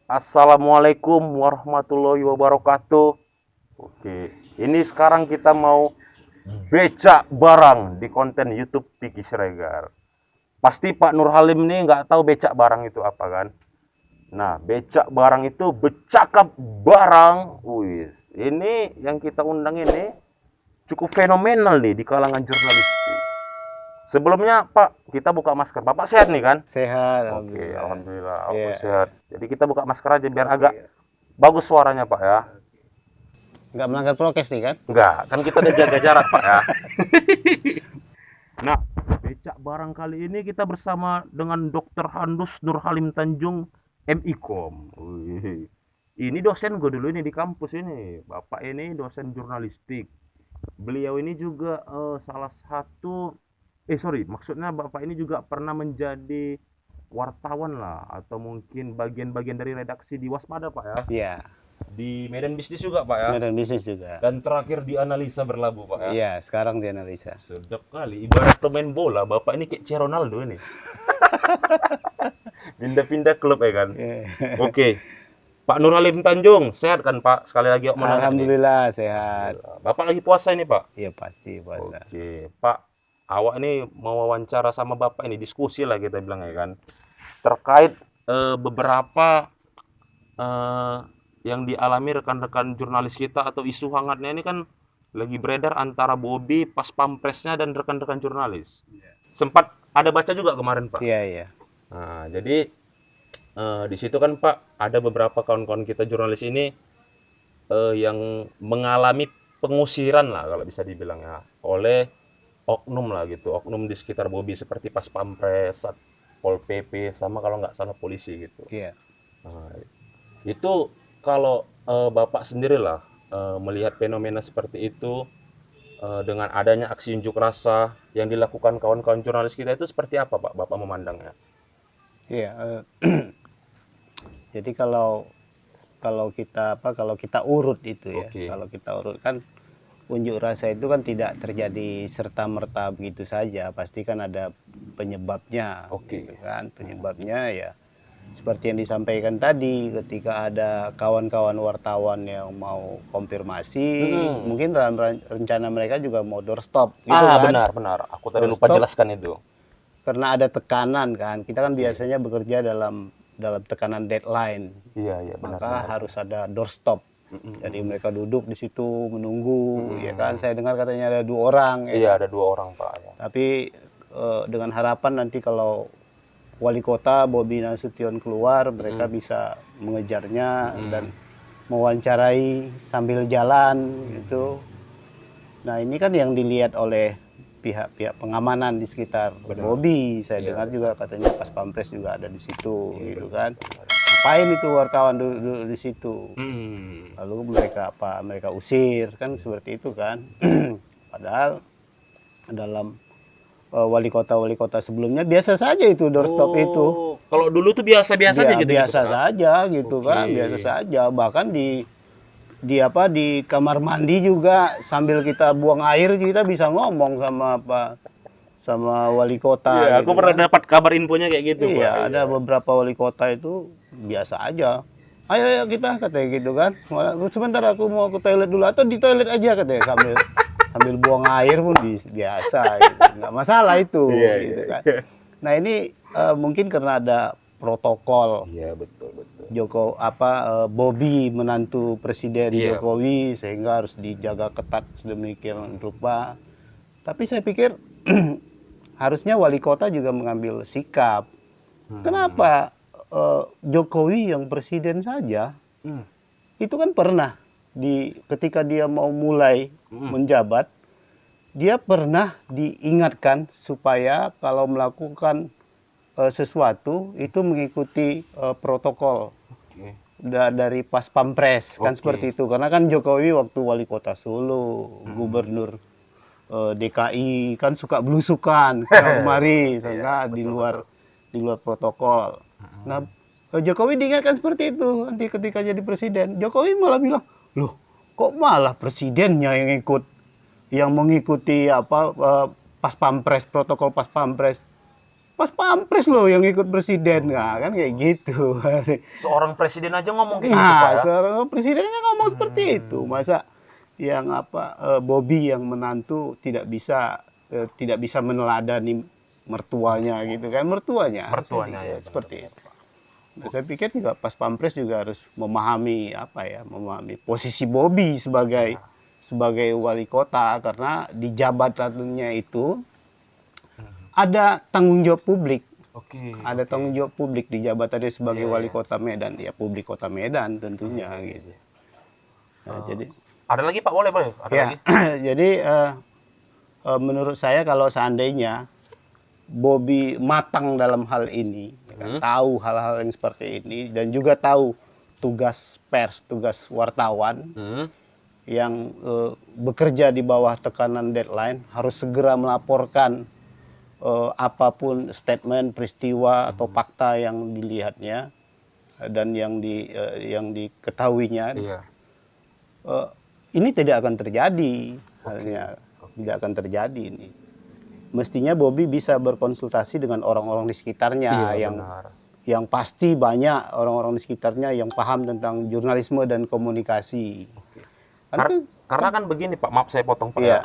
Assalamualaikum warahmatullahi wabarakatuh. Oke, ini sekarang kita mau becak barang di konten YouTube Piki Siregar. Pasti Pak Nur Halim nih nggak tahu becak barang itu apa kan? Nah, becak barang itu bercakap barang. Wih, ini yang kita undang ini cukup fenomenal nih di kalangan jurnalistik. Sebelumnya Pak, kita buka masker. Bapak sehat nih kan? Sehat, Oke, alhamdulillah. alhamdulillah, aku Iya. sehat. Jadi kita buka masker aja biar agak bagus suaranya Pak ya. Nggak melanggar prokes nih kan? Enggak, kan kita udah jaga jarak Pak ya. Nah, becak barang kali ini kita bersama dengan Dr. Handus Nur Halim Tanjung, MIKOM. Wih. Ini dosen gue dulu ini di kampus ini. Bapak ini dosen jurnalistik. Beliau ini juga salah satu maksudnya Bapak ini juga pernah menjadi wartawan lah atau mungkin bagian-bagian dari redaksi di Waspada Pak ya. Iya. Di Medan Bisnis juga Pak ya. Medan bisnis juga. Dan terakhir di Analisa Berlabuh Pak ya. Iya, sekarang dianalisa. Sedap kali, ibarat pemain bola, Bapak ini kayak Ronaldo ini. Pindah-pindah klub ya kan. Iya. Oke. Pak Nur Halim Tanjung, sehat kan Pak? Sekali lagi aku mau nanya nih. Alhamdulillah sehat. Bapak lagi puasa ini Pak? Iya pasti puasa. Oke, Pak. Awak ini mau wawancara sama Bapak ini, diskusi lah kita bilang ya kan. Terkait beberapa eh, yang dialami rekan-rekan jurnalis kita atau isu hangatnya ini kan lagi beredar antara Bobby, Pas Pampresnya dan rekan-rekan jurnalis. Sempat ada baca juga kemarin Pak. Iya, iya. Nah, jadi di situ kan Pak ada beberapa kawan-kawan kita jurnalis ini yang mengalami pengusiran lah kalau bisa dibilang ya oleh oknum lah gitu, oknum di sekitar Bobby seperti Pas Pampres, Pol PP sama kalau nggak salah polisi gitu. Iya. Nah, itu kalau Bapak sendirilah melihat fenomena seperti itu dengan adanya aksi unjuk rasa yang dilakukan kawan-kawan jurnalis kita itu seperti apa Pak? Bapak memandangnya? Iya. Jadi kalau kita urut itu ya. Oke. Kalau kita urut kan unjuk rasa itu kan tidak terjadi serta-merta begitu saja. Pasti kan ada penyebabnya. Oke. Gitu kan. Penyebabnya ya seperti yang disampaikan tadi, ketika ada kawan-kawan wartawan yang mau konfirmasi, mungkin dalam rencana mereka juga mau doorstop gitu kan. Benar. Aku tadi lupa Doorstop jelaskan itu. karena ada tekanan kan. Kita kan biasanya bekerja dalam tekanan deadline. Iya, benar. Maka harus ada doorstop. Jadi mereka duduk di situ menunggu, ya kan. Saya dengar katanya ada 2 orang. Ya. Iya, ada 2 orang Pak. Ya. Tapi dengan harapan nanti kalau wali kota Bobi Nasution keluar, mereka bisa mengejarnya dan mewawancarai sambil jalan gitu. Nah ini kan yang dilihat oleh pihak-pihak pengamanan di sekitar Bobi. Saya dengar juga katanya Pas Pampres juga ada di situ, gitu kan. Ngapain itu wartawan duduk di situ? Lalu mereka usir kan seperti itu kan. Padahal dalam wali kota sebelumnya biasa saja itu doorstop itu. Kalau dulu tuh biasa-biasa aja gitu. Biasa saja gitu kan, biasa saja. Bahkan di kamar mandi juga sambil kita buang air kita bisa ngomong sama wali kota. Iya, gitu aku pernah kan. dapat kabar infonya kayak gitu, Pak. Iya, ada beberapa wali kota itu biasa aja. Ayo kita katanya gitu kan. Sebentar aku mau ke toilet dulu atau di toilet aja katanya sambil buang air pun biasa gitu. Nggak masalah itu gitu kan. Nah ini mungkin karena ada protokol. Iya, betul. Bobi menantu Presiden Jokowi sehingga harus dijaga ketat sedemikian rupa. Tapi saya pikir harusnya wali kota juga mengambil sikap. Kenapa Jokowi yang presiden saja itu kan pernah ketika dia mau mulai menjabat, dia pernah diingatkan supaya kalau melakukan sesuatu itu mengikuti protokol dari Pas Pampres kan seperti itu. Karena kan Jokowi waktu wali kota Solo, gubernur DKI kan suka belusukan kemari sehingga di luar protokol. Nah, Jokowi diingatkan seperti itu. Nanti ketika jadi presiden, Jokowi malah bilang, "Loh, kok malah presidennya yang mengikuti Pas Pampres, protokol Pas Pampres?" pas pampres loh yang ikut presiden, nah, kan kayak gitu. Seorang presiden aja ngomong kayak gitu, Nah, Pak ya. seorang presidennya ngomong seperti itu. Masa yang Bobby yang menantu tidak bisa meneladani mertuanya gitu kan, mertuanya Mertuanya, harusnya ya, seperti itu. Nah, saya pikir juga pas pampres juga harus memahami memahami posisi Bobby sebagai wali kota, karena di jabatannya itu ada tanggung jawab publik. Oke. Ada tanggung jawab publik di jabatannya sebagai Iya, wali iya. kota Medan, ya publik kota Medan tentunya gitu. Nah, jadi Ada lagi Pak, boleh boleh. Ada ya, lagi. jadi menurut saya kalau seandainya Bobby matang dalam hal ini, ya kan, tahu hal-hal yang seperti ini dan juga tahu tugas pers, tugas wartawan Hmm. yang bekerja di bawah tekanan deadline, harus segera melaporkan apapun statement, peristiwa atau fakta yang dilihatnya dan yang diketahuinya. Iya. Ini tidak akan terjadi, halnya tidak akan terjadi ini. Mestinya Bobby bisa berkonsultasi dengan orang-orang di sekitarnya Iya, yang benar. yang pasti banyak orang-orang di sekitarnya yang paham tentang jurnalisme dan komunikasi. Karena kan begini Pak, maaf saya potong Pak Iya. ya.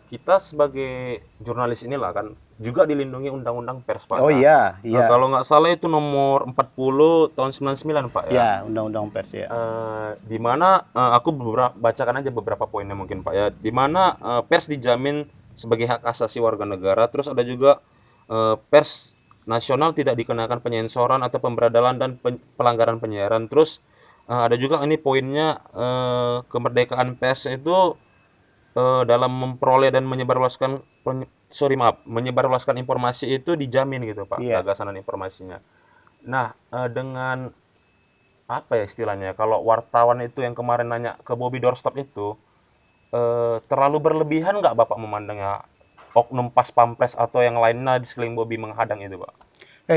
Kita sebagai jurnalis inilah kan juga dilindungi Undang-Undang Pers Pak. Oh iya, Nah, iya. kalau nggak salah itu nomor 40 tahun 99 Pak ya. Ya, undang-undang pers ya. Di mana aku bacakan aja beberapa poinnya mungkin Pak ya. Di mana pers dijamin sebagai hak asasi warga negara. Terus ada juga pers nasional tidak dikenakan penyensoran atau pemberadalan dan pelanggaran penyiaran. Terus ada juga ini poinnya, kemerdekaan pers itu dalam memperoleh dan menyebarluaskan informasi itu dijamin gitu Pak, Iya. gagasan dan informasinya. Nah, dengan apa ya istilahnya, kalau wartawan itu yang kemarin nanya ke Bobby Doorstop itu, terlalu berlebihan nggak Bapak memandangnya oknum pas pampres atau yang lainnya di sekeliling Bobby menghadang itu Pak?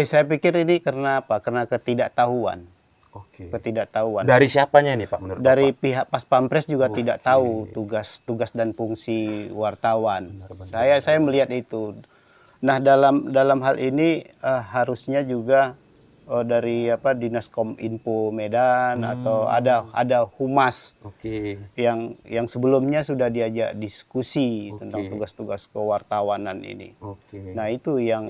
Saya pikir ini karena apa? Karena ketidaktahuan. Oke. Ketidaktahuan. Dari siapanya nih Pak menurut Dari Bapak? pihak Pas Pampres juga tidak tahu tugas dan fungsi wartawan. Saya melihat itu. Nah, dalam hal ini harusnya juga dari Dinas Kominfo Medan atau ada humas Oke. yang sebelumnya sudah diajak diskusi Oke. tentang tugas-tugas kewartawanan ini. Oke. Nah, itu yang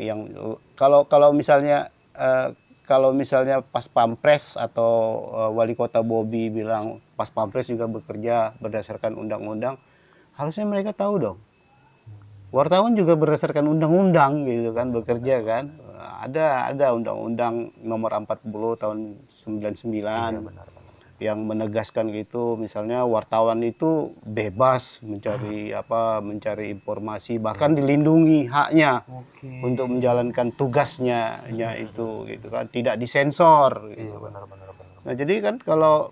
kalau misalnya Pas Pampres atau wali kota Bobby bilang Pas Pampres juga bekerja berdasarkan undang-undang, harusnya mereka tahu dong. Wartawan juga berdasarkan undang-undang gitu kan, bekerja kan. Ada undang-undang nomor 40 tahun 99 yang menegaskan gitu, misalnya wartawan itu bebas mencari informasi, bahkan dilindungi haknya untuk menjalankan tugasnya itu gitu kan, tidak disensor gitu. Iya, benar. Nah, jadi kan kalau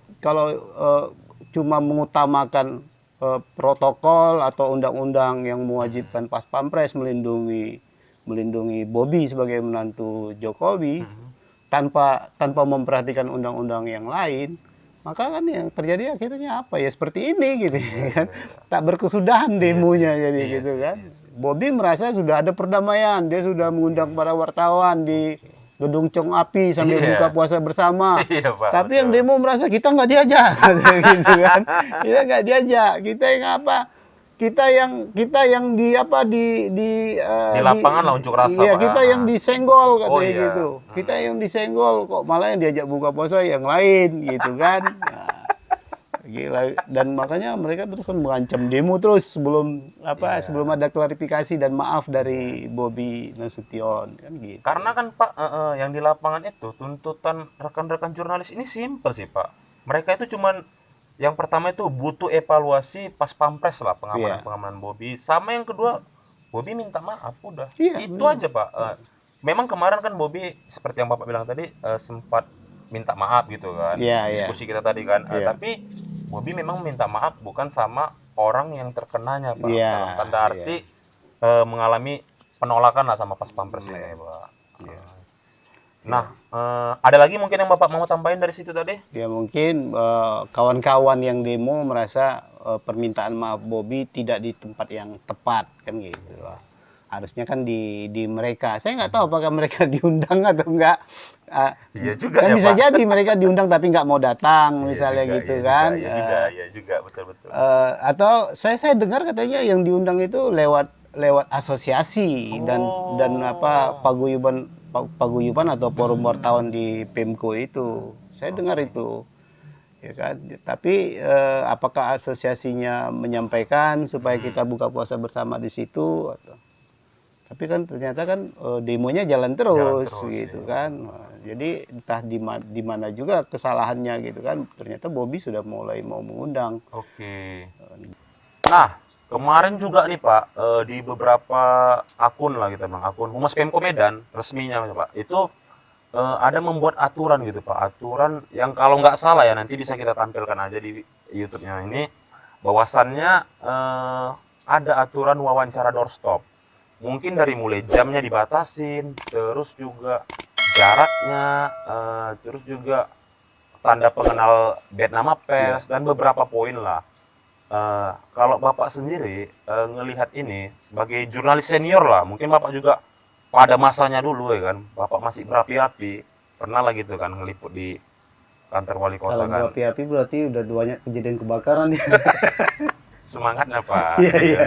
cuma mengutamakan protokol atau undang-undang yang mewajibkan Pas Pampres melindungi Bobby sebagai menantu Jokowi tanpa memperhatikan undang-undang yang lain, maka kan yang terjadi akhirnya apa ya seperti ini gitu kan. Tak berkesudahan demonya jadi gitu kan. Bobby merasa sudah ada perdamaian, dia sudah mengundang para wartawan di Gedung Cong Api sambil Iya. buka puasa bersama. Iya, Pak, Tapi yang betul. demo merasa kita nggak diajak, gitu kan? Kita nggak diajak. Kita yang apa? Kita yang di lapangan lah unjuk rasa, Iya, Pak. kita yang disenggol katanya Oh, iya. gitu. Kita yang disenggol kok malah yang diajak buka puasa yang lain gitu kan. Nah, gila, dan makanya mereka terus kan mengancam demo terus sebelum ada klarifikasi dan maaf dari Bobby Nasution kan gitu. Karena kan Pak, yang di lapangan itu tuntutan rekan-rekan jurnalis ini simpel sih Pak. Mereka itu cuman yang pertama itu butuh evaluasi Pas Pampres lah, pengamanan Bobby. Sama yang kedua, Bobby minta maaf udah. Iya, Itu aja Pak. Memang kemarin kan Bobby seperti yang Bapak bilang tadi sempat minta maaf gitu kan. Iya, iya. Diskusi kita tadi kan. Iya. Tapi Bobby memang minta maaf bukan sama orang yang terkenanya Pak. Iya, Dalam tanda iya. arti mengalami penolakan lah sama Pas Pampres ini Pak. Nah, ada lagi mungkin yang Bapak mau tambahin dari situ tadi? Ya mungkin kawan-kawan yang demo merasa permintaan maaf Bobby tidak di tempat yang tepat kan gitu. harusnya kan di mereka. Saya nggak tahu apakah mereka diundang atau enggak. Iya juga Kan ya, bisa Pak. jadi mereka diundang tapi nggak mau datang, misalnya juga, gitu iya kan. Juga, iya juga, betul-betul. Atau saya dengar katanya yang diundang itu lewat asosiasi dan apa paguyuban atau forum wartawan di Pemko itu. Saya dengar itu. Ya kan, tapi apakah asosiasinya menyampaikan supaya kita buka puasa bersama di situ? Tapi kan ternyata kan demonya jalan terus gitu ya. kan. Jadi entah di mana juga kesalahannya gitu kan. Ternyata Bobby sudah mulai mau mengundang. Oke. Nah, kemarin juga nih Pak, di beberapa akun lah kita bilang, akun Humas Pemko Medan resminya Pak, itu ada membuat aturan gitu Pak, aturan yang kalau nggak salah ya nanti bisa kita tampilkan aja di YouTube-nya ini, bahwasannya ada aturan wawancara doorstop. Mungkin dari mulai jamnya dibatasin, terus juga jaraknya, terus juga tanda pengenal bed nama pers dan beberapa poin lah. Kalau Bapak sendiri ngelihat ini sebagai jurnalis senior lah, mungkin Bapak juga pada masanya dulu ya kan, Bapak masih berapi-api, pernah lah gitu kan ngeliput di kantor wali kota. Kalau kan. berapi-api berarti udah banyak kejadian kebakaran ya. Semangatnya Pak. Iya, iya.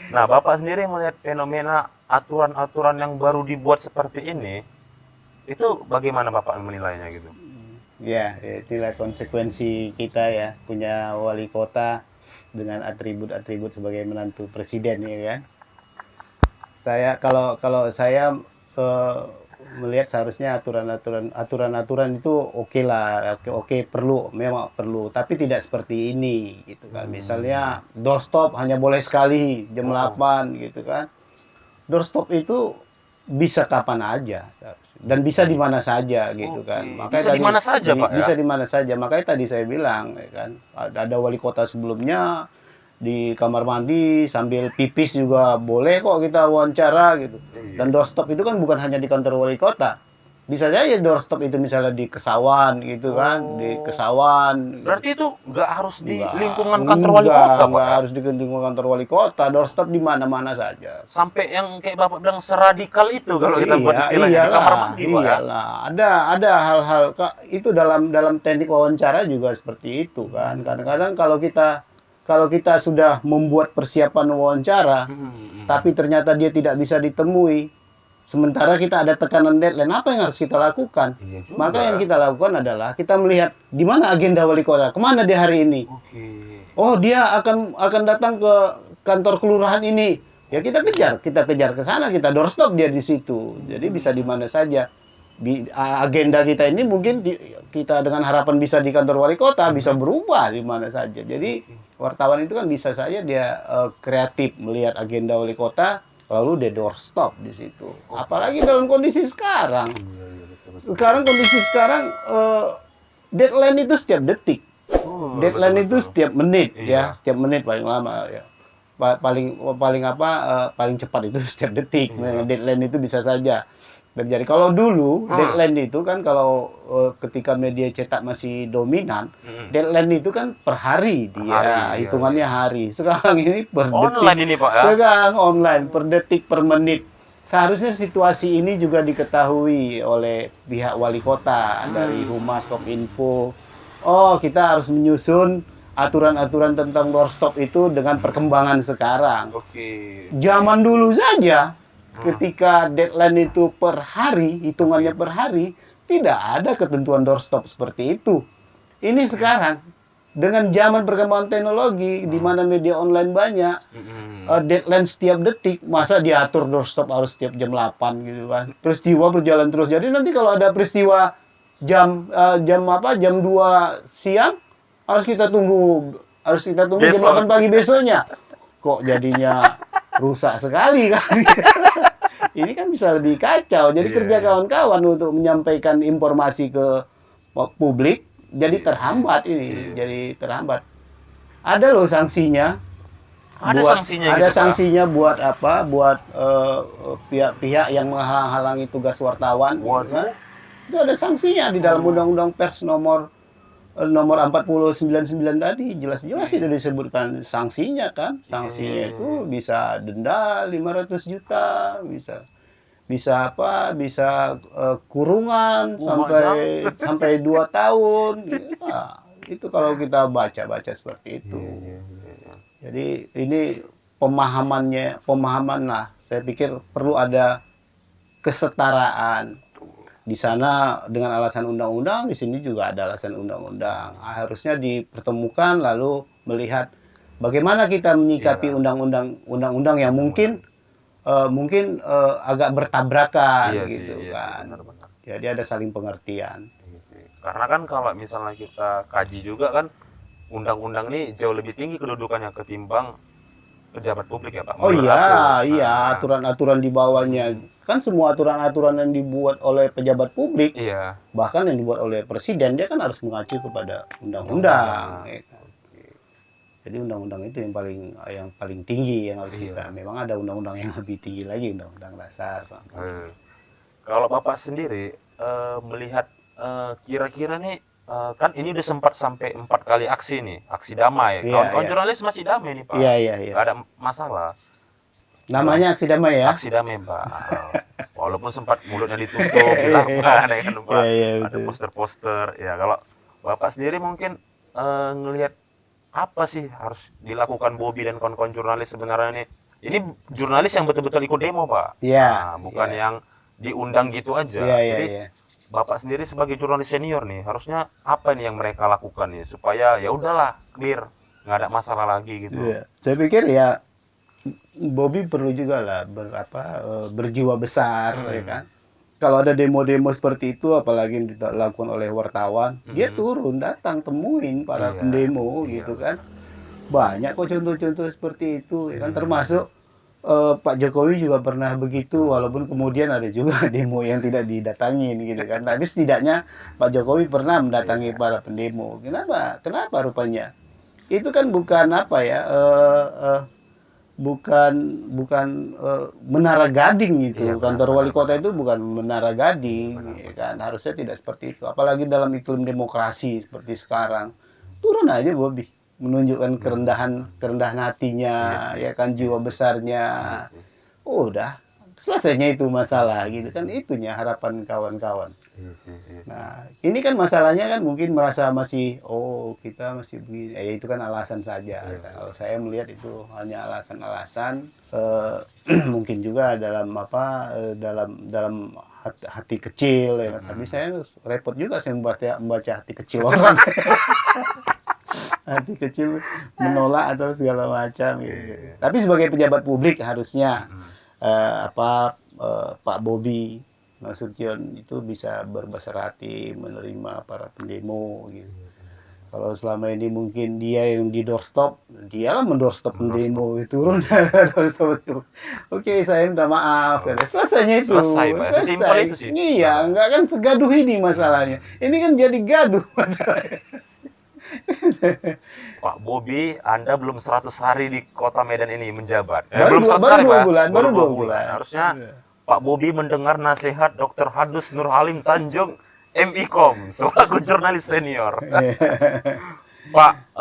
Nah, Bapak sendiri melihat fenomena aturan-aturan yang baru dibuat seperti ini, itu bagaimana Bapak menilainya gitu? Ya, itulah konsekuensi kita ya, punya wali kota dengan atribut-atribut sebagai menantu presiden ya kan. Kalau saya melihat seharusnya aturan-aturan itu oke lah, oke perlu, memang perlu, tapi tidak seperti ini gitu kan. Misalnya doorstop hanya boleh sekali jam 8 gitu kan. Doorstop itu bisa kapan aja dan bisa di mana saja gitu kan. Makanya bisa di mana saja Pak ya? Bisa di mana saja. Makanya tadi saya bilang ya kan, ada wali kota sebelumnya di kamar mandi sambil pipis juga boleh kok kita wawancara gitu. Dan doorstop itu kan bukan hanya di kantor wali kota. Bisa saja doorstop itu misalnya di Kesawan gitu kan, di Kesawan. Berarti itu nggak harus di lingkungan kantor wali kota, Pak? Nggak harus di lingkungan kantor wali kota, doorstop di mana-mana saja. Sampai yang kayak Bapak bilang seradikal itu kalau kita buat istilahnya di kamar mandi, Pak. Iyalah, ada hal-hal itu dalam teknik wawancara juga seperti itu kan. Kadang-kadang kalau kita sudah membuat persiapan wawancara, tapi ternyata dia tidak bisa ditemui, sementara kita ada tekanan deadline, apa yang harus kita lakukan? Iya juga. Maka yang kita lakukan adalah kita melihat di mana agenda wali kota, kemana dia hari ini. Oh, dia akan datang ke kantor kelurahan ini. Ya kita kejar ke sana, kita doorstop dia di situ. Jadi bisa di mana saja. Agenda kita ini mungkin kita dengan harapan bisa di kantor wali kota, bisa berubah di mana saja. Jadi wartawan itu kan bisa saja dia kreatif melihat agenda wali kota, lalu dia doorstop di situ. Apalagi dalam kondisi sekarang. Kondisi sekarang deadline itu setiap detik. Deadline itu setiap menit ya, setiap menit paling lama ya. Paling cepat itu setiap detik. Deadline itu bisa saja terjadi. Kalau dulu deadline itu kan kalau ketika media cetak masih dominan, deadline itu kan per hari dia, hitungannya hari. Sekarang ini per detik. Online ini Pak ya? Sekarang online, per detik, per menit. Seharusnya situasi ini juga diketahui oleh pihak wali kota dari Humas Kominfo. Oh, kita harus menyusun aturan-aturan tentang doorstop itu dengan perkembangan sekarang. Zaman dulu saja, ketika deadline itu per hari, hitungannya per hari, tidak ada ketentuan doorstop seperti itu. Ini sekarang, dengan zaman perkembangan teknologi, di mana media online banyak, deadline setiap detik, masa diatur doorstop harus setiap jam 8 gitu kan. Peristiwa berjalan terus. Jadi nanti kalau ada peristiwa jam 2 siang, harus kita tunggu jam 8 pagi besoknya. Kok jadinya rusak sekali kan. Ini kan bisa lebih kacau. Jadi kerja kawan-kawan untuk menyampaikan informasi ke publik jadi terhambat ini. Jadi terhambat. Ada loh sanksinya. Ada sanksinya buat apa? Buat pihak-pihak yang menghalang-halangi tugas wartawan. Kan? Itu ada sanksinya di dalam Undang-Undang Pers nomor nomor 4099 tadi jelas-jelas itu disebutkan sanksinya kan. Sanksinya itu bisa denda 500 juta, bisa apa? Bisa kurungan sampai 2 tahun. Ya, itu kalau kita baca-baca seperti itu. Jadi ini pemahaman lah. Saya pikir perlu ada kesetaraan. Di sana dengan alasan undang-undang, di sini juga ada alasan undang-undang. Harusnya dipertemukan lalu melihat bagaimana kita menyikapi undang-undang yang mungkin agak bertabrakan gitu kan. Benar-benar. Jadi ada saling pengertian. Karena kan kalau misalnya kita kaji juga kan undang-undang ini jauh lebih tinggi kedudukannya ketimbang pejabat publik ya Pak. Oh Menurut iya, aturan-aturan di bawahnya. Kan semua aturan-aturan yang dibuat oleh pejabat publik, bahkan yang dibuat oleh presiden, dia kan harus mengacu kepada undang-undang. Jadi undang-undang itu yang paling tinggi yang harus kita. Memang ada undang-undang yang lebih tinggi lagi, undang-undang dasar. Kalau Bapak sendiri melihat kira-kira nih kan ini udah sempat sampai 4 kali aksi nih, aksi damai. Kawan-kawan jurnalis masih damai nih Pak. Iya. Gak ada masalah. Namanya aksi damai ya? Aksi damai Pak. Walaupun sempat mulutnya ditutup, ada poster-poster. Ya kalau Bapak sendiri mungkin ngelihat apa sih harus dilakukan Bobby dan kawan-kawan jurnalis sebenarnya nih? Ini jurnalis yang betul-betul ikut demo Pak. Bukan yang diundang gitu aja. Jadi Bapak sendiri sebagai jurnalis senior nih, harusnya apa nih yang mereka lakukan nih supaya ya udahlah clear, nggak ada masalah lagi gitu. Saya pikir ya Bobby perlu juga lah berjiwa besar, ya kan. Kalau ada demo-demo seperti itu, apalagi yang dilakukan oleh wartawan, dia turun, datang, temuin para pendemo, gitu kan. Banyak kok contoh-contoh seperti itu, ya kan. Termasuk Pak Jokowi juga pernah begitu, walaupun kemudian ada juga demo yang tidak didatangin, gitu kan. Tapi setidaknya Pak Jokowi pernah mendatangi para pendemo. Kenapa rupanya? Itu kan bukan apa ya? Bukan Menara Gading itu. Kantor wali kota itu bukan Menara Gading, ya kan. Harusnya tidak seperti itu. Apalagi dalam iklim demokrasi seperti sekarang. Turun aja Bobby, menunjukkan kerendahan hatinya, ya kan, jiwa besarnya. Udah, selesainya itu masalah gitu kan. Itunya harapan kawan-kawan. Nah, ini kan masalahnya kan mungkin merasa masih kita masih begini. Ya itu kan alasan saja. Kalau saya melihat itu hanya alasan-alasan, mungkin juga dalam hati kecil ya. Tapi saya repot juga saya membaca hati kecil orang. Hati kecil menolak atau segala macam gitu. Tapi sebagai pejabat publik harusnya Pak Bobby Nasution itu bisa berbesar hati menerima para pendemo gitu. Kalau selama ini mungkin dia yang di doorstop, dialah mendoorstop pendemo itu turun doorstop itu. Oke, saya minta maaf. Selesainya itu. Selesai. Simpel itu sih. Iya, enggak kan segaduh ini masalahnya. Ini kan jadi gaduh masalahnya. Pak Bobby, Anda belum 100 hari di Kota Medan ini menjabat. Baru belum 100 baru hari, dua Pak. bulan, baru 2 bulan. bulan. Harusnya Pak Bobby mendengar nasihat Dr. Hadus Nur Halim Tanjung, MIKOM, selaku jurnalis senior. Pak,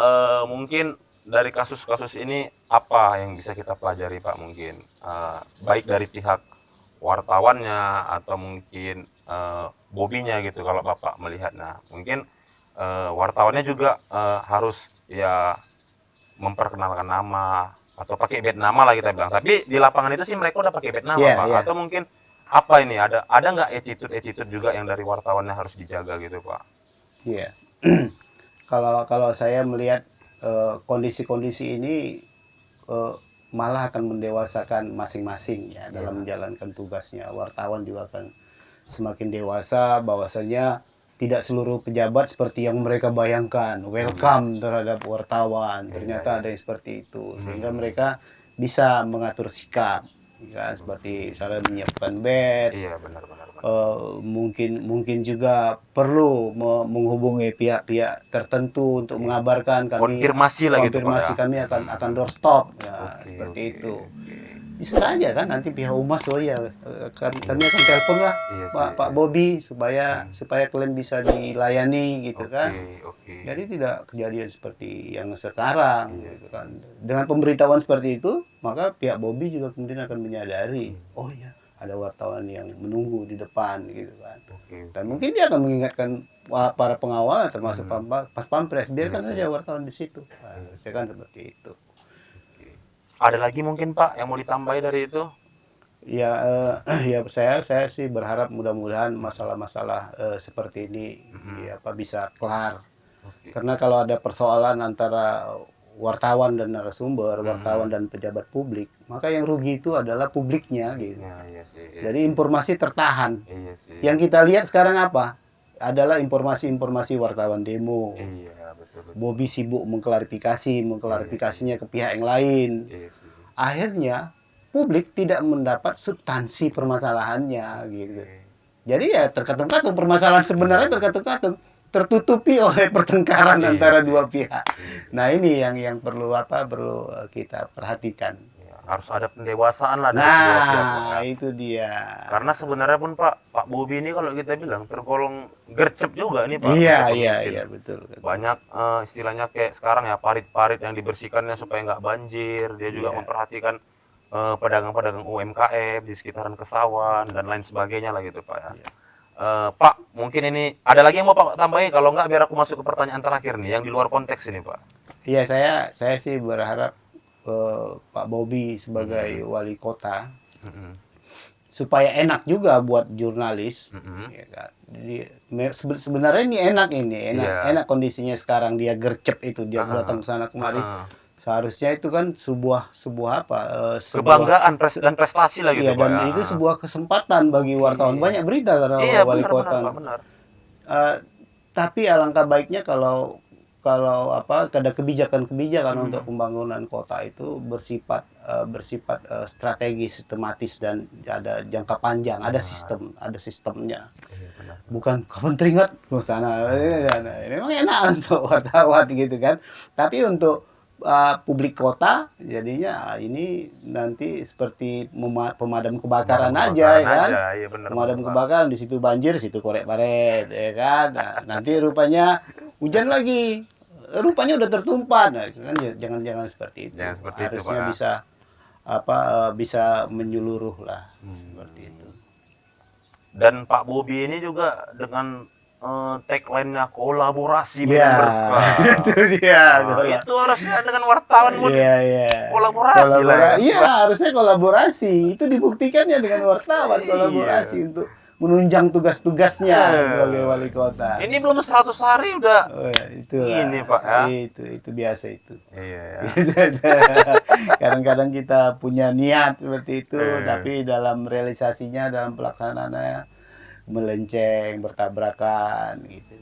mungkin dari kasus-kasus ini apa yang bisa kita pelajari Pak mungkin? Baik dari pihak wartawannya atau mungkin Bobby-nya gitu kalau Bapak melihat. Nah, mungkin wartawannya juga harus ya memperkenalkan nama atau pakai bed nama lah kita bilang. Tapi di lapangan itu sih mereka udah pakai bed nama Pak. Atau mungkin apa ini ada nggak attitude juga yang dari wartawannya harus dijaga gitu Pak? Iya. Kalau saya melihat kondisi-kondisi ini malah akan mendewasakan masing-masing ya dalam menjalankan tugasnya. Wartawan juga akan semakin dewasa bahwasanya tidak seluruh pejabat seperti yang mereka bayangkan, welcome terhadap wartawan. Ternyata ada yang seperti itu, sehingga mereka bisa mengatur sikap, ya, seperti misalnya menyiapkan bed. Mungkin juga perlu menghubungi pihak-pihak tertentu untuk mengabarkan kami konfirmasi kami akan doorstop, ya, seperti itu. bisa saja kan nanti pihak humas kami akan telepon lah Iya Pak sih. Pak Bobi supaya kalian bisa dilayani gitu kan. Oke. Jadi tidak kejadian seperti yang sekarang Iya. gitu kan. Dengan pemberitahuan seperti itu, maka pihak Bobi juga kemudian akan menyadari, oh ya ada wartawan yang menunggu di depan gitu kan. Oke. Dan mungkin dia akan mengingatkan para pengawal termasuk pas pampres, biarkan Iya, saja wartawan di situ. Nah, saya kan seperti itu. Oke. Ada lagi mungkin Pak yang mau ditambahi dari itu? Ya, ya saya sih berharap mudah-mudahan masalah-masalah seperti ini ya apa bisa kelar. Oke. Karena kalau ada persoalan antara wartawan dan narasumber, wartawan dan pejabat publik, maka yang rugi itu adalah publiknya gitu. Ya, iya sih. Jadi informasi tertahan. Iya sih. Yang kita lihat sekarang apa? Adalah informasi-informasi wartawan demo. Iya, betul. Bobi sibuk mengklarifikasinya ke pihak yang lain. Iya sih. Akhirnya publik tidak mendapat substansi permasalahannya gitu. Jadi ya terkatung-katung permasalahan sebenarnya terkatung-katung, tertutupi oleh pertengkaran antara dua pihak. Nah, ini yang perlu kita perhatikan. Ya, harus ada pendewasaan lah dari kedua pihak, Pak. Nah, itu dia. Karena sebenarnya pun Pak Bobi ini kalau kita bilang tergolong gercep juga nih Pak. Iya, untuk iya, pemimpin. iya, betul. Banyak istilahnya kayak sekarang ya parit-parit yang dibersihkannya supaya nggak banjir. Dia juga memperhatikan pedagang-pedagang UMKM di sekitaran Kesawan dan lain sebagainya lah gitu Pak ya. Pak, mungkin ini ada lagi yang mau Pak tambahin? Kalau nggak biar aku masuk ke pertanyaan terakhir nih yang di luar konteks ini Pak. Iya, saya sih berharap Pak Bobi sebagai wali kota supaya enak juga buat jurnalis. Ya kan? Jadi sebenarnya ini enak kondisinya sekarang dia gercep itu dia datang ke sana kemari. Seharusnya itu kan sebuah kebanggaan dan prestasi lah gitu iya, Pak. dan itu sebuah kesempatan bagi wartawan. Banyak berita karena wali kota. Benar. Tapi alangkah baiknya kalau ada kebijakan untuk pembangunan kota itu bersifat strategis, sistematis dan ada jangka panjang, ada sistemnya. Bukan kapan teringat ke sana. Memang enak untuk wartawan gitu kan. Tapi untuk publik kota jadinya ini nanti seperti pemadam kebakaran aja ya kan. Iya, Pemadam kebakaran di situ banjir, situ korek-baret ya kan. Nah, nanti rupanya hujan lagi. Rupanya udah tertumpah. Nah, kan jangan seperti itu. Jangan seperti harusnya itu, Pak. Bisa menyeluruh lah seperti itu. Dan Pak Bobi ini juga dengan tagline-nya kolaborasi dengan berkah. Itu dia. Itu harusnya dengan wartawan Iya. kolaborasi lah. Iya, harusnya kolaborasi. Itu dibuktikan ya dengan wartawan kolaborasi untuk menunjang tugas-tugasnya sebagai wali kota. Ini belum 100 hari udah. Oh, ya, itulah. Ini Pak ya. Itu biasa itu. Iya. Kadang-kadang kita punya niat seperti itu, tapi dalam realisasinya, dalam pelaksanaannya melenceng, bertabrakan gitu.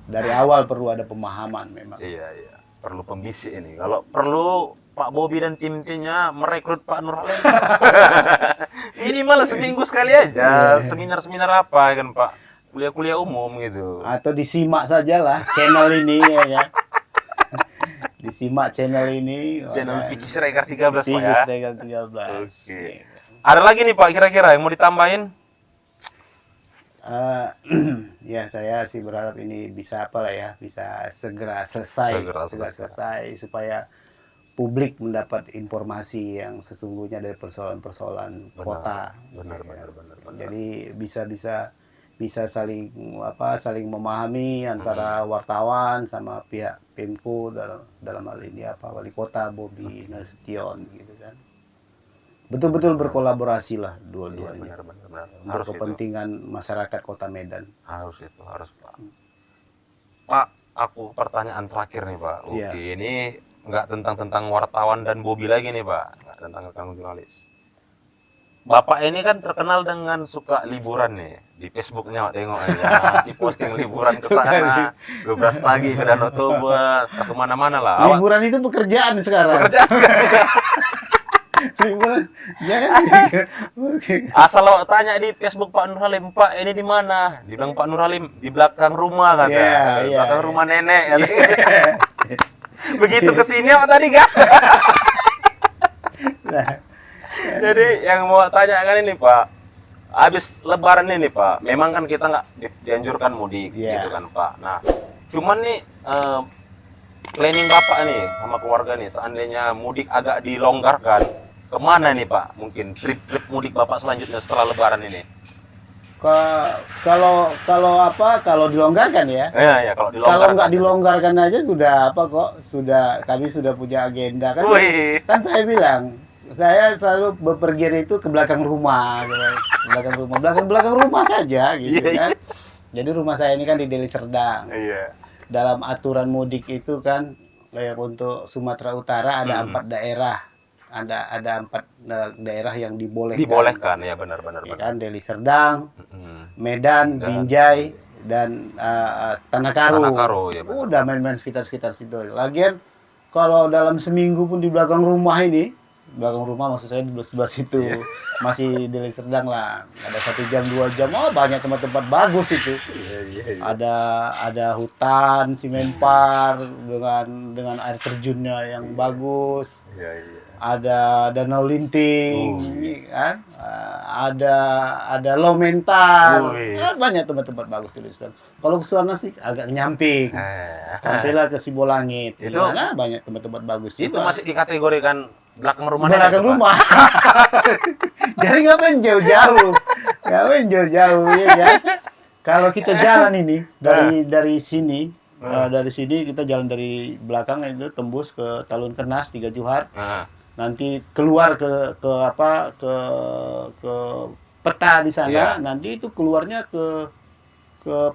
Dari awal perlu ada pemahaman memang. Iya. Perlu pembisik ini. Kalau perlu Pak Bobi dan tim-timnya merekrut Pak Nurhalim. Minimal seminggu sekali aja, seminar-seminar apa kan Pak? Kuliah-kuliah umum gitu. Atau disimak sajalah channel ini ya kan. Disimak channel ini. Channel Piki Siregar 13 Pak ya. Piki Siregar 13. Oke. Ada lagi nih Pak kira-kira yang mau ditambahin? Ya saya sih berharap ini bisa bisa segera selesai supaya publik mendapat informasi yang sesungguhnya dari persoalan kota. Benar. Jadi bisa saling memahami antara wartawan sama pihak Pemko dalam hal ini wali kota Bobi Nasution gitu kan. Betul-betul berkolaborasi lah dua-duanya. Benar. Untuk kepentingan masyarakat Kota Medan. Harus Pak. Pak, aku pertanyaan terakhir nih Pak. Oke, ini nggak tentang wartawan dan Bobi lagi nih Pak, nggak tentang rekan jurnalis. Bapak ini kan terkenal dengan suka liburan nih di Facebooknya, tengok aja, di posting liburan ke sana, Gebras lagi ke Danau Toba, ke kemana-mana lah. Liburan itu pekerjaan sekarang. Liburan, jangan. Asal lo tanya di Facebook Pak Nurhalim, Pak ini di mana? Dibilang Pak Nurhalim di belakang rumah kata, belakang rumah nenek. Begitu kesini apa tadi gak? Jadi yang mau tanyakan ini Pak, habis Lebaran ini Pak, memang kan kita nggak dianjurkan mudik Iya. gitu kan Pak. Nah, cuman nih planning Bapak nih sama keluarga nih, seandainya mudik agak dilonggarkan, kemana nih Pak? Mungkin trip-trip mudik Bapak selanjutnya setelah Lebaran ini? Kalau dilonggarkan ya. Ya, kalau Kalau dilonggarkan. nggak dilonggarkan aja sudah apa kok, kami sudah punya agenda kan. Wih. Kan saya bilang, saya selalu bepergian itu ke belakang rumah, gitu. Belakang rumah saja gitu Iya, kan. Jadi rumah saya ini kan di Deli Serdang. Iya. Dalam aturan mudik itu kan, kayak untuk Sumatera Utara ada 4 daerah. Ada 4 daerah yang Dibolehkan ya, benar-benar. Ya kan, Deli Serdang, Mm. Medan, Binjai, dan Tanah Karo. Tanah Karo, ya benar. Udah main-main sekitar situ. Lagian kalau dalam seminggu pun di belakang rumah maksud saya di sebelah situ, masih di Serdang lah. Ada 1 jam 2 jam, banyak tempat-tempat bagus itu. Iya. Ada hutan Simenpar dengan air terjunnya yang bagus. Iya. Ada Danau Linting, kan? Ada Lomentar, banyak tempat-tempat bagus di Lisbon. Kalau ke sana sih agak nyamping, sampailah ke Sibolangit, di sana banyak tempat-tempat bagus. Itu masih dikategorikan belakang rumah. Belakang rumah. Jadi ngapain jauh-jauh, ya kan? Kalau kita jalan ini dari sini. Dari sini kita jalan dari belakang itu tembus ke Talun Kenas 3 Juhar. Nanti keluar ke peta di sana, nanti itu keluarnya ke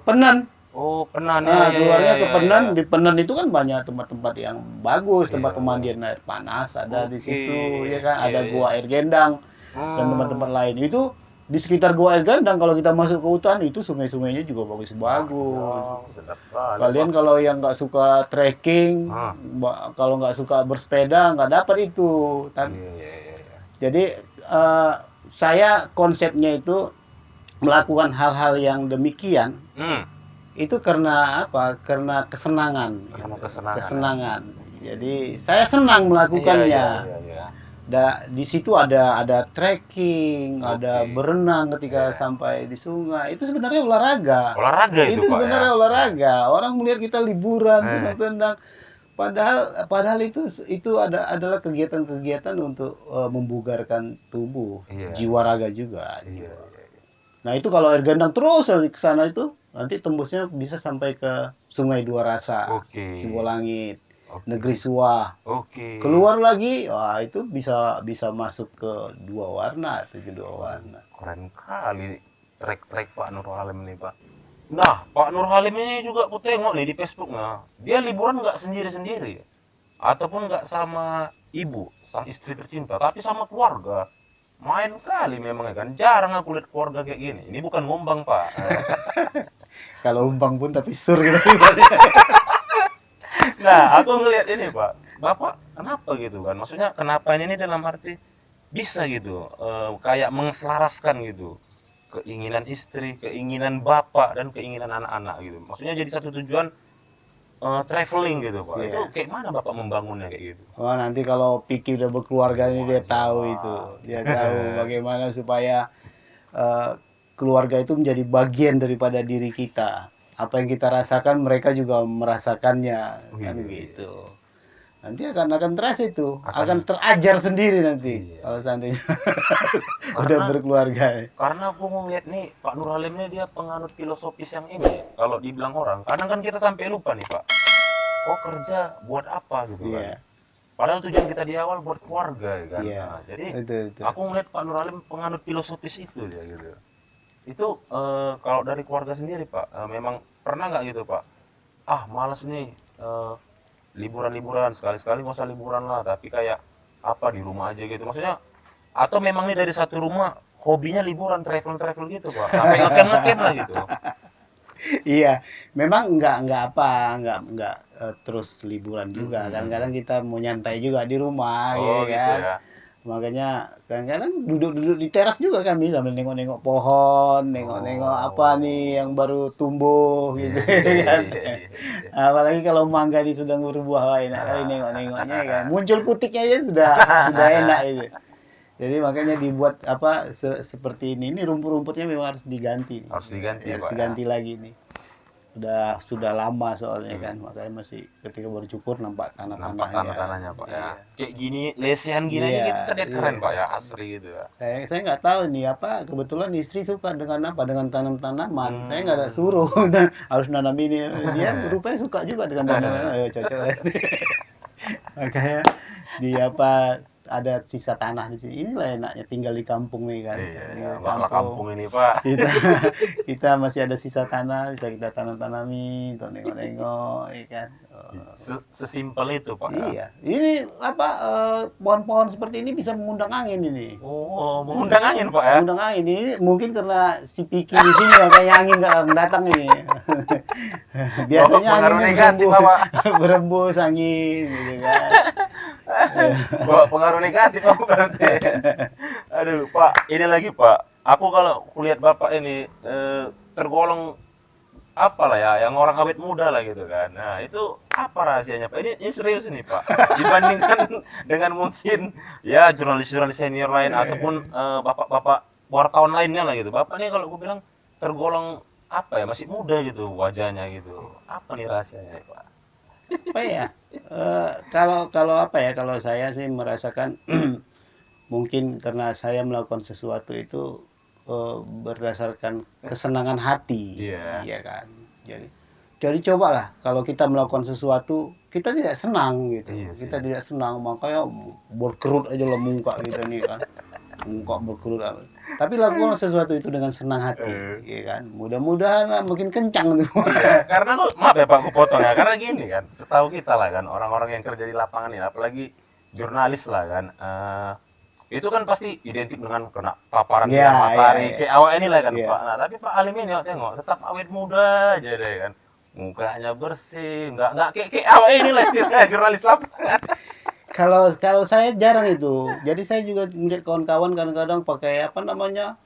Penan. Oh, Penan. Keluarnya ke Penan. Di Penan itu kan banyak tempat-tempat yang bagus, tempat pemandian air panas ada di situ, ya kan? Ada gua air gendang dan tempat-tempat lain. Itu di sekitar gua air gendang, kalau kita masuk ke hutan itu sungai-sungainya juga bagus-bagus. Kalian kalau yang nggak suka trekking, kalau nggak suka bersepeda, nggak dapat itu. Jadi saya konsepnya itu melakukan hal-hal yang demikian itu karena apa? Karena kesenangan. Kesenangan. Jadi saya senang melakukannya. Di situ ada trekking, ada berenang ketika sampai di sungai. Itu sebenarnya olahraga. Itu sebenarnya olahraga. Orang melihat kita liburan, senang-senang. Padahal itu adalah kegiatan-kegiatan untuk membugarkan tubuh, jiwa raga juga. Nah, itu kalau air gendang terus ke sana itu, nanti tembusnya bisa sampai ke Sungai Dua Rasa, Sibolangit. Negeri Suah. Keluar lagi, itu bisa masuk ke 2 warna, 2 warna. Keren kali trek Pak Nur Halim nih Pak. Nah, Pak Nur Halim ini juga aku tengok nih di Facebook, dia liburan nggak sendiri-sendiri, ataupun nggak sama ibu, sang istri tercinta, tapi sama keluarga. Main kali memang kan, jarang aku lihat keluarga kayak gini. Ini bukan ngumbang Pak. Kalau umbang pun tapi sur gitu. Nah, aku ngelihat ini Pak, Bapak kenapa gitu kan? Maksudnya kenapa ini dalam arti bisa gitu, kayak mengeselaraskan gitu keinginan istri, keinginan Bapak, dan keinginan anak-anak gitu. Maksudnya jadi satu tujuan traveling gitu Pak. Itu kayak mana Bapak membangunnya kayak gitu? Nanti kalau Piki udah berkeluarga ini dia tahu itu. Dia tahu bagaimana supaya keluarga itu menjadi bagian daripada diri kita. Apa yang kita rasakan mereka juga merasakannya, kan gitu. Nanti akan terasa itu, akan terajar sendiri nanti kalau seandainya udah berkeluarga. Karena aku ngeliat nih Pak Nur Halim ini dia penganut filosofis yang ini. Kalau dibilang orang, kadang kan kita sampai lupa nih Pak. Kerja buat apa gitu kan? Padahal tujuan kita di awal buat keluarga kan. Nah, jadi itu. Aku ngeliat Pak Nur Halim penganut filosofis itu dia gitu. Itu kalau dari keluarga sendiri Pak, memang pernah nggak gitu Pak? Males nih liburan-liburan, sekali-sekali nggak usah liburan lah, tapi kayak apa di rumah aja gitu. Maksudnya, atau memang nih dari satu rumah hobinya liburan, travel gitu Pak, sampai ngeken lah gitu. Iya, memang nggak terus liburan juga. Kadang-kadang kita mau nyantai juga di rumah, gitu kan? Ya. Makanya kadang-kadang duduk di teras juga kami sambil nengok-nengok pohon, nengok-nengok apa nih yang baru tumbuh gitu kan. Apalagi kalau mangga ini sudah berbuah, enak kali nengok-nengoknya kan. Muncul putiknya aja sudah enak itu. Jadi makanya dibuat apa seperti ini. Ini rumput-rumputnya memang harus diganti. Harus diganti, harus Pak, diganti lagi nih. Sudah lama soalnya kan, makanya masih ketika baru cukur nampak nampak tanah-tanahnya. tanah-tanahnya, Pak, ya. Iya. Kayak gini, lesehan gini aja Iya, gitu terlihat keren, iya. Pak, ya, asri gitu ya. Saya nggak tahu nih apa, kebetulan istri suka dengan apa, dengan tanam-tanaman. Saya nggak ada Hmm. suruh harus nanam ini. Dia rupanya suka juga dengan tanaman. Ayo cocok. Makanya di apa, ada sisa tanah di sini. Inilah enaknya tinggal di kampung nih kan. Iya, Di ya, Mbak, kampung ini, Pak. kita kita masih ada sisa tanah, bisa kita tanam-tanami, untuk nengok-nengok, ya kan. Sesimpel itu, Pak, ya. Iya, ini apa, pohon-pohon seperti ini bisa mengundang angin ini. Oh, mengundang angin, Pak, ya. Mengundang angin ini mungkin karena si Piki di sini ya, kayak angin nggak akan datang ini. Biasanya pengaruh anginnya negatif, berembus, Pak. berembus angin, gitu kan. Bawa pengaruh negatif, Pak, berarti. Aduh, Pak, ini lagi, Pak. Aku kalau kulihat Bapak ini tergolong apa lah ya, yang orang awet muda lah gitu kan. Nah, itu apa rahasianya, Pak? Ini serius nih, Pak. Dibandingkan dengan mungkin ya jurnalis-jurnalis senior lain ataupun bapak-bapak wartawan lainnya lah gitu. Bapak nih kalau gue bilang tergolong apa ya, masih muda gitu wajahnya gitu. Apa nih rahasianya, Pak? Apa ya? Kalau apa ya? Kalau saya sih merasakan mungkin karena saya melakukan sesuatu itu berdasarkan kesenangan hati, Iya. iya kan. Jadi cobalah kalau kita melakukan sesuatu kita tidak senang gitu, Iya sih. kita tidak senang makanya berkerut aja lah muka kita nih kan, muka berkerut. Tapi lakukan sesuatu itu dengan senang hati, iya kan. Mudah-mudahan lah makin kencang tuh. Iya, karena kok maaf ya Pak, aku potong ya. Karena gini kan, setahu kita lah kan, orang-orang yang kerja di lapangan ini, apalagi jurnalis lah kan, itu kan pasti identik dengan kena paparan Iya, sinar matahari. iya, iya. Kayak awal ini lah kan Iya. Pak. Nah, tapi Pak Alim ini tengok, tetap awet muda aja deh kan. Mukanya bersih, nggak kayak awal ini lah kayak jurnalis lapangan. Kalau saya jarang itu. Jadi saya juga melihat kawan-kawan kadang-kadang pakai apa namanya,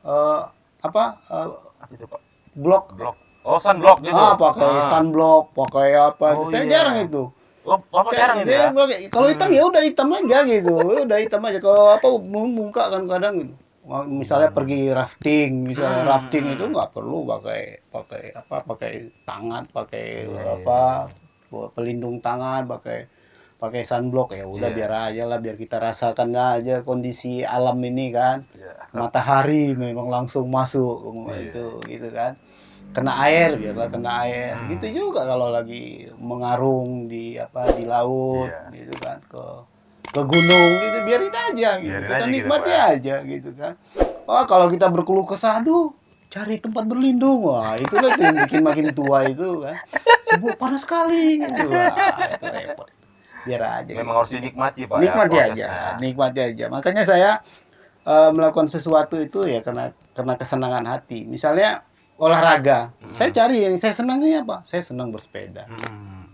apa Apa itu Pak? blok. Blok. Oh, sunblock gitu. Pakai sunblock, pakai apa. Oh, Saya iya. jarang itu. Oh, Bapak jarang itu Dia ya? pakai- kalau hitam ya udah hitam aja gitu. Udah hitam aja. Kalau apa muka kan kadang gitu. Misalnya pergi rafting, misalnya rafting itu nggak perlu pakai tangan, pakai apa pelindung tangan, pakai sunblock, ya udah Iya. biar aja lah, biar kita rasakan aja kondisi alam ini kan. Iya. Matahari memang langsung masuk Iya. itu gitu kan. Kena air, biarlah kena air. Gitu juga kalau lagi mengarung di laut Iya. gitu kan, ke gunung gitu, biarin aja gitu. Biarin Kita aja gitu, nikmati Pak. aja gitu kan. Kalau kita berkeluh kesah, aduh, cari tempat berlindung. Wah, itulah tuh yang bikin makin tua itu kan. Sibuk panas sekali gitu. Wah, itu repot. Biar aja. Memang harus dinikmati Pak Nikmati ya, aja, prosesnya. nikmati aja. Makanya saya melakukan sesuatu itu ya karena kesenangan hati. Misalnya olahraga, saya cari yang saya senangnya apa? Saya senang bersepeda.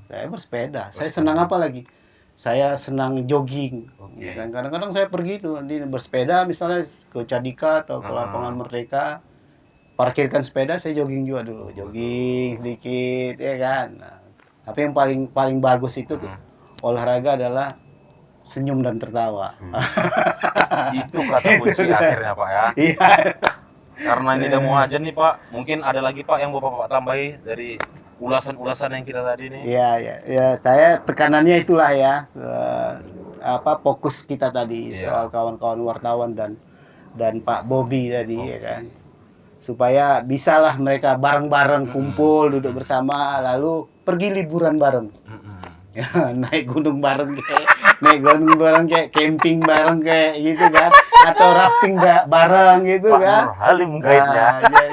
Saya bersepeda. Saya senang apa lagi? Saya senang jogging. Oke. Ya kan? Kadang-kadang saya pergi tuh nanti bersepeda, misalnya ke Cadika atau ke lapangan Merdeka, parkirkan sepeda, saya jogging juga dulu, jogging sedikit, ya kan. Nah, tapi yang paling bagus itu olahraga adalah senyum dan tertawa. Itu kata kunci akhirnya Pak ya. Iya. Karena ini udah mau ajan nih Pak, mungkin ada lagi Pak yang Bapak tambahi dari ulasan-ulasan yang kita tadi nih. Iya, ya, ya, saya tekanannya itulah ya, fokus kita tadi Iya. soal kawan-kawan wartawan dan Pak Bobi tadi, ya kan, supaya bisalah mereka bareng-bareng kumpul, duduk bersama, lalu pergi liburan bareng. Ya, naik gunung bareng kayak camping bareng kayak gitu kan, atau rafting bareng gitu Pak kan. Nur Halim guide-nya.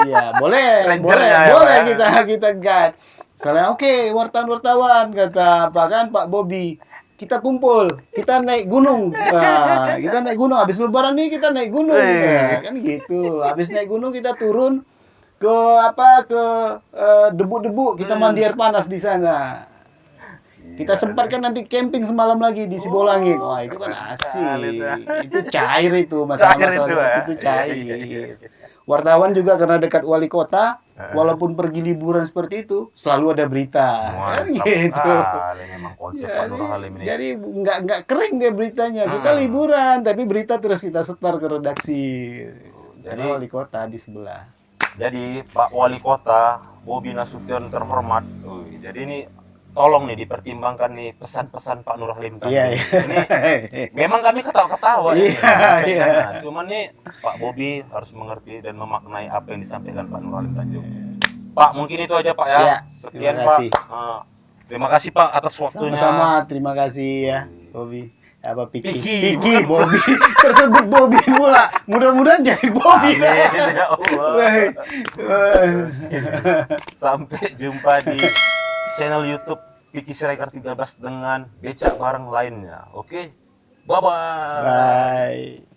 Ya, boleh Rangernya ya, boleh Pak, ya. kita guide. Misalnya oke, wartawan kata Pak kan Pak Bobi, kita kumpul, kita naik gunung. Nah, kita naik gunung, habis lebaran nih kita naik gunung. Nah, kan gitu. Habis naik gunung kita turun ke debu-debu, kita mandi air panas di sana. Kita sempatkan nanti camping semalam lagi di Sibolangit. Wah, itu kan asik. Itu cair itu, masalah Cair itu, ya. itu cair. Wartawan juga karena dekat wali kota, walaupun pergi liburan seperti itu, selalu ada berita. Kan Mantap gitu. sekali memang konsep Pak Nur Halim ini. Jadi nggak kering deh beritanya. Kita liburan, tapi berita terus kita setor ke redaksi. Jadi wali kota di sebelah. Jadi Pak Wali Kota Bobi Nasution terhormat. Jadi ini tolong nih dipertimbangkan nih pesan-pesan Pak Nur Halim tadi. Iya, iya. Ini memang kami ketawa-ketawa ya. Iya. Cuman nih Pak Bobi harus mengerti dan memaknai apa yang disampaikan Pak Nur Halim Tanjung. Pak, mungkin itu aja Pak ya. Iya, Sekian terima Pak. kasih. Terima kasih Pak atas waktunya. Sama-sama, terima kasih ya, Bobi. Apa Piki. Piki, Bobi. Tersebut Bobi pula. Mudah-mudahan jadi Bobi. Amin, ya Allah. Wah. Sampai jumpa di channel YouTube Piki Siregar 13 dengan becak bareng lainnya. Oke. Bye-bye. Bye.